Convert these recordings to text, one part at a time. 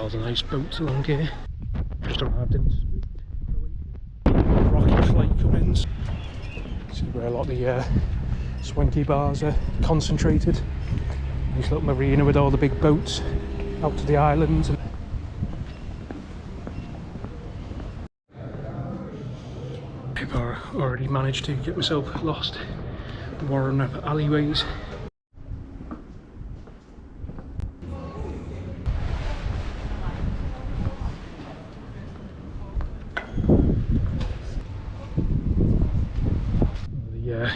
all the nice boats along here. Just arrived in Croatia. Rocky flight Cummins. This is where a lot of the swanky bars are concentrated. Nice little marina with all the big boats out to the islands. I've already managed to get myself lost wandering up alleyways. The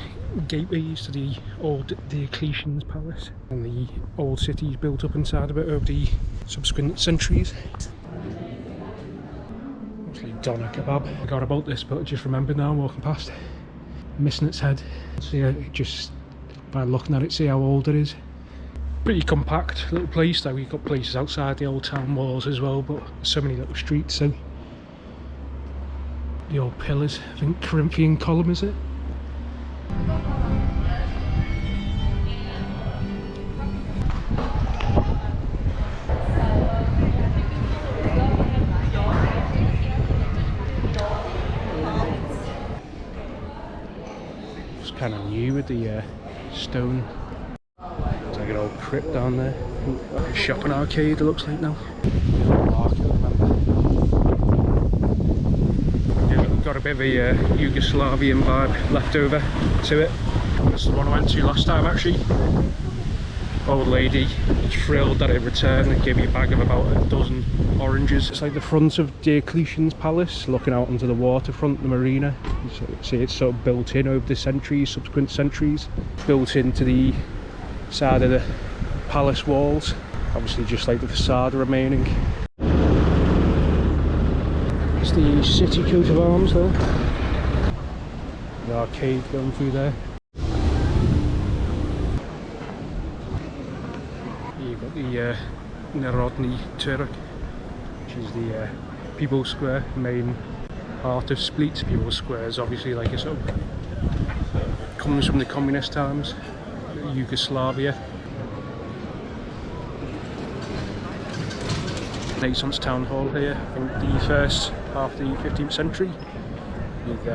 gateways to the old Diocletian's palace, and the old cities built up inside of it over the subsequent centuries. Actually, doner kebab. I forgot about this, but I just remembered now walking past. Missing its head. So just by looking at it, see how old it is. Pretty compact little place though. You've got places outside the old town walls as well, but so many little streets. So the old pillars, I think Corinthian column is it? It's kind of new with the stone. It's like an old crypt down there. Like a shopping arcade it looks like now. Got a bit of a Yugoslavian vibe left over to it. This is the one I went to last time actually. Old lady thrilled that it returned and gave me a bag of about a dozen oranges. It's like the front of Diocletian's palace, looking out onto the waterfront, the marina. You see it's sort of built in over the centuries, subsequent centuries. Built into the side of the palace walls. Obviously just like the facade remaining. It's the city coat of arms there. The arcade going through there. You've got the Narodny Turk, which is the People's Square, main part of Split. People's Square is obviously like a sort of comes from the communist times, Yugoslavia. Renaissance town hall here, I think the first half of the 15th century, with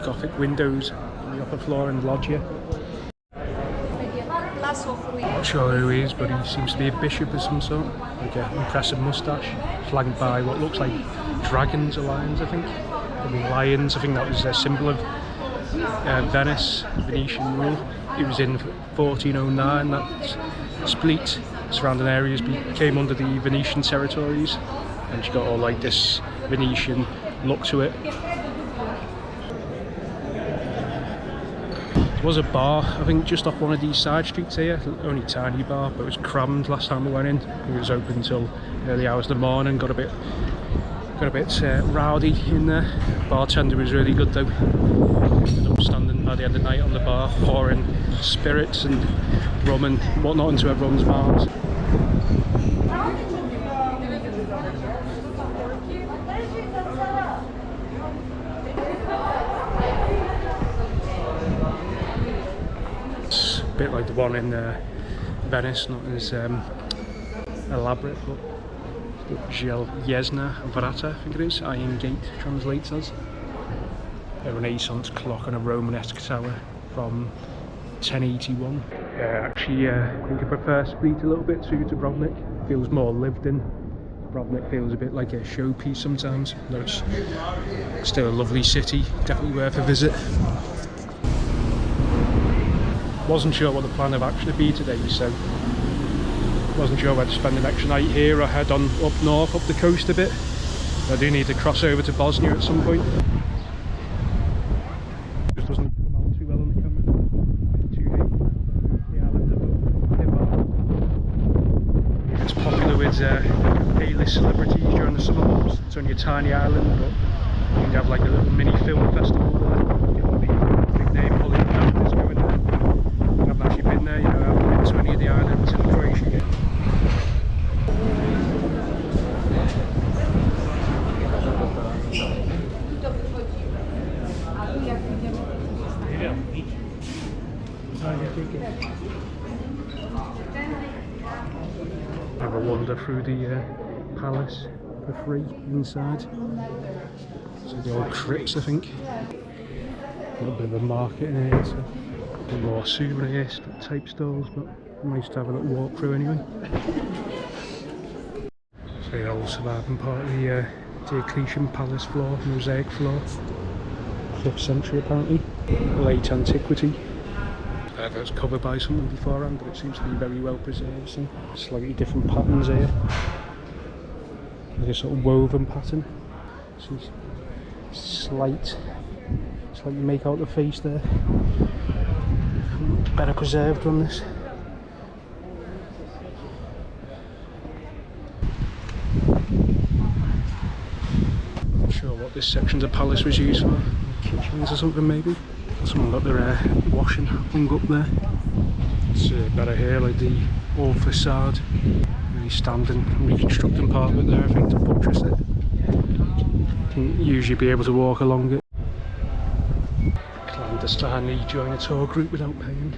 Gothic windows on the upper floor and loggia. Not sure who he is, but he seems to be a bishop of some sort, like an impressive moustache, flanked by what looks like dragons or lions, I think. I mean lions, I think that was a symbol of Venice, Venetian rule. It was in 1409 that Split, surrounding areas came under the Venetian territories, and you got all like this Venetian look to it. There was a bar, I think just off one of these side streets here, only a tiny bar, but it was crammed last time we went in. It was open until early hours of the morning, got a bit rowdy in there. Bartender was really good though. Ended up standing by the end of the night on the bar, pouring spirits and rum and whatnot into everyone's mouths. It's a bit like the one in Venice, not as elaborate, but Żelazna Wrata, I think it is, Iron Gate translates as. A Renaissance clock and a Romanesque tower from 1081. Actually, I think I prefer Split a little bit to Dubrovnik. Feels more lived in. Dubrovnik feels a bit like a showpiece sometimes, though it's still a lovely city, definitely worth a visit. Wasn't sure what the plan of action would be today, so wasn't sure whether to spend an extra night here or head on up north, up the coast a bit. I do need to cross over to Bosnia at some point. Just doesn't come out too well on the camera. Too the island of Hvar. It's popular with A-list celebrities during the summer months. It's only a tiny island, but you can have like a little mini film festival there. The big name Hollywood actors going there. I haven't actually been there, you know, I haven't been to any of the islands in Croatia yet. Have a wander through the palace for free inside. So the old crypts, I think. A little bit of a market in here, so a bit more souvenir type stalls, but nice to have a little walk through anyway. So the old surviving part of the Diocletian Palace floor, mosaic floor. 5th century apparently, late antiquity. It was covered by something beforehand, but it seems to be very well preserved. So slightly different patterns here, like a sort of woven pattern. So slightly make out the face there. Better preserved on this. Not sure what this section of the palace was used for. Kitchens or something maybe. Someone got their washing hung up there. It's better here, like the old facade. Really standing, reconstructing part of it there, I think, to buttress it. Can usually be able to walk along it. Clandestinely join a tour group without paying.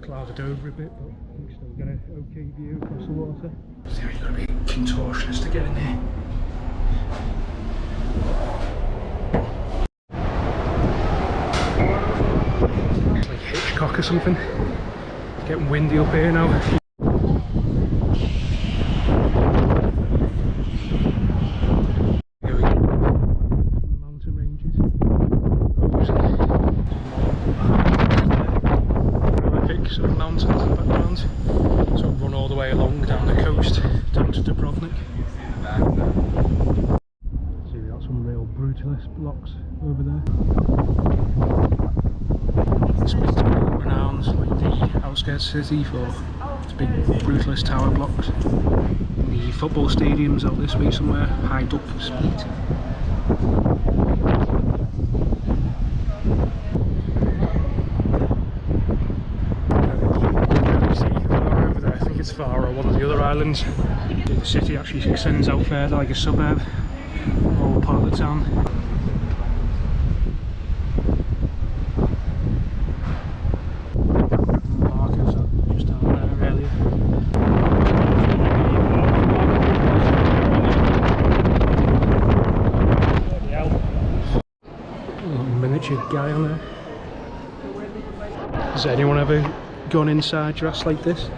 Clouded over a bit, but we still get an okay view across the water. So you've got to be a contortionist to get in here. It's like Hitchcock or something. It's getting windy up here now. Blocks over there. It's renowned, like the outskirts city, for its big brutalist tower blocks. The football stadium's out this way somewhere, high up speed. Over there, I think it's Faro, one of the other islands. The city actually extends out further, like a suburb, or part of the town. Guy on there. Has anyone ever gone inside dressed like this?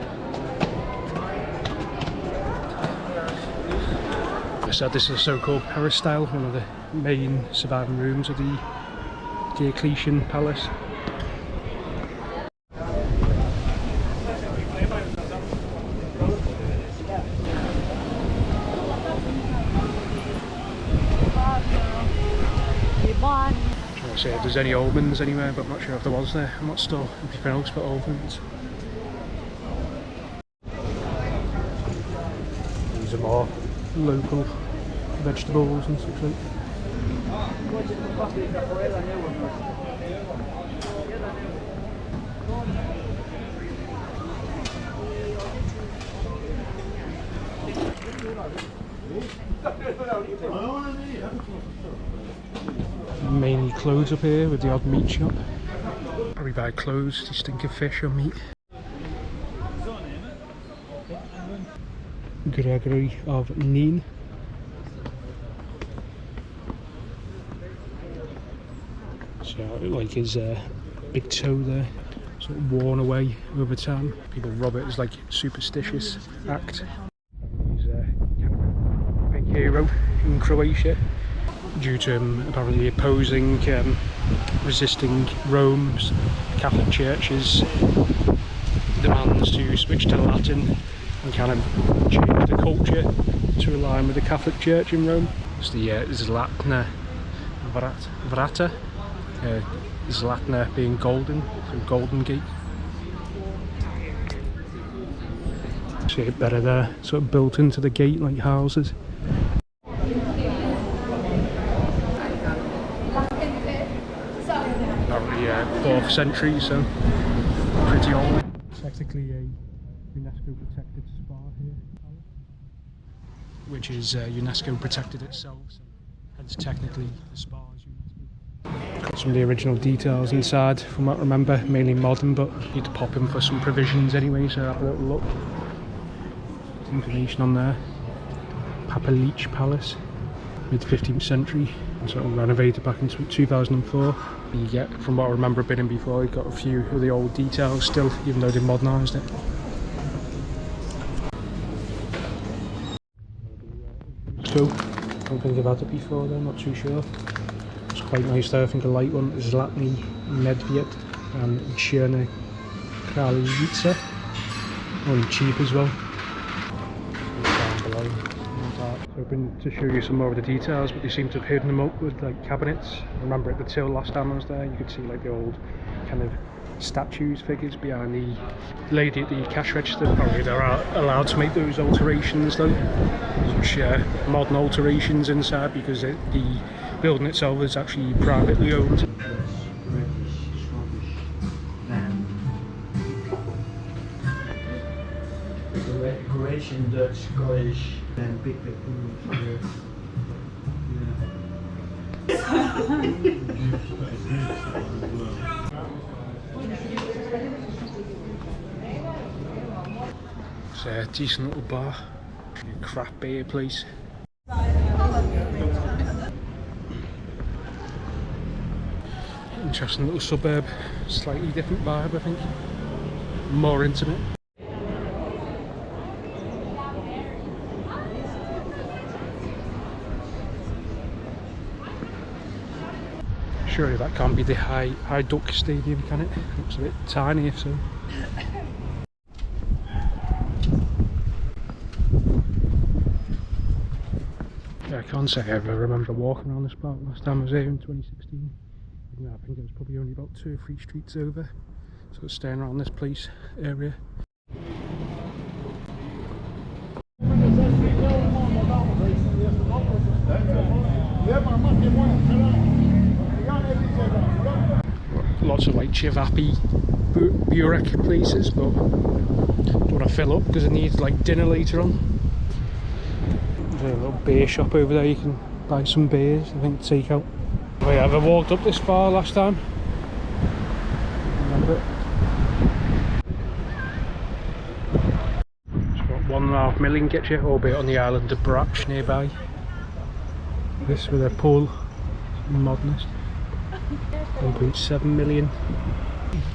I said this is a so-called peristyle, one of the main surviving rooms of the Diocletian Palace. See if there's any omens anywhere, but I'm not sure if there was there. I'm not still anything else but omens. These are more local vegetables and such like. Mainly clothes up here with the odd meat shop. Probably buy clothes, just think of fish or meat. Gregory of Neen. So like his big toe there, sort of worn away over time. People rob it as like superstitious act. He's kind of a big hero in Croatia, due to him apparently opposing, resisting Rome's Catholic Church's demands to switch to Latin and kind of change the culture to align with the Catholic Church in Rome. It's the Zlatna Vrata, Zlatna being golden, so Golden Gate. See it better there, sort of built into the gate like houses. Apparently 4th century, so pretty old. Technically a UNESCO protected spa here, which is UNESCO protected itself, so hence technically the spa is UNESCO. Got some of the original details inside from what I remember, mainly modern, but need to pop in for some provisions anyway, so have a little look. There's information on there. Papalić Palace, mid 15th century, sort of renovated back in 2004. You get, from what I remember being in before, you got a few of the old details still, even though they modernised it. So, I don't think I've had it before though, not too sure. It's quite nice there. I think a light one is Zlatny Medved and Cherna Kraljica. Only cheap as well. Down below. So I've been to show you some more of the details, but they seem to have hidden them up with like cabinets. I remember at the till last time I was there, you could see like the old kind of statues, figures behind the lady at the cash register. Apparently they're allowed to make those alterations though, such modern alterations inside, because the building itself is actually privately owned. Croatian, Dutch, Scottish, and big It's a decent little bar, a craft beer place. Interesting little suburb, slightly different vibe I think, more intimate. Surely that can't be the High Duck Stadium, can it? Looks a bit tiny if so. Yeah, I can't say I ever remember walking around this park last time I was here in 2016. I think it was probably only about 2 or 3 streets over. So I was staying around this place area. Lots of like chivapi burek places, but don't want to fill up because I need like dinner later on. There's a little beer shop over there, you can buy some beers, I think take out. Oh yeah, have I walked up this far last time? Remember it? It's got 1.5 million get you, albeit on the island of Brač nearby. This with a pool, modernist. 1.7 million.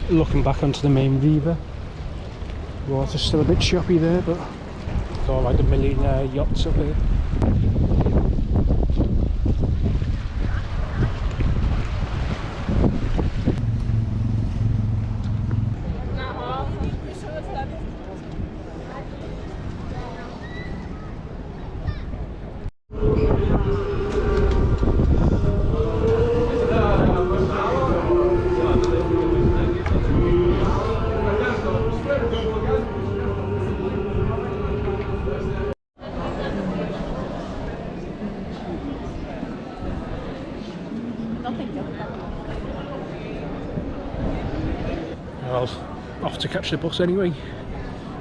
Looking back onto the main river, water's still a bit choppy there, but got like a million yachts up here. Well, off to catch the bus anyway.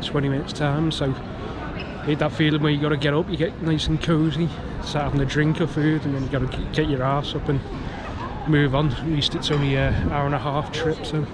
20 minutes time, so I hate that feeling where you got to get up, you get nice and cosy, start having a drink or food, and then you got to get your arse up and move on. At least it's only an hour and a half trip, so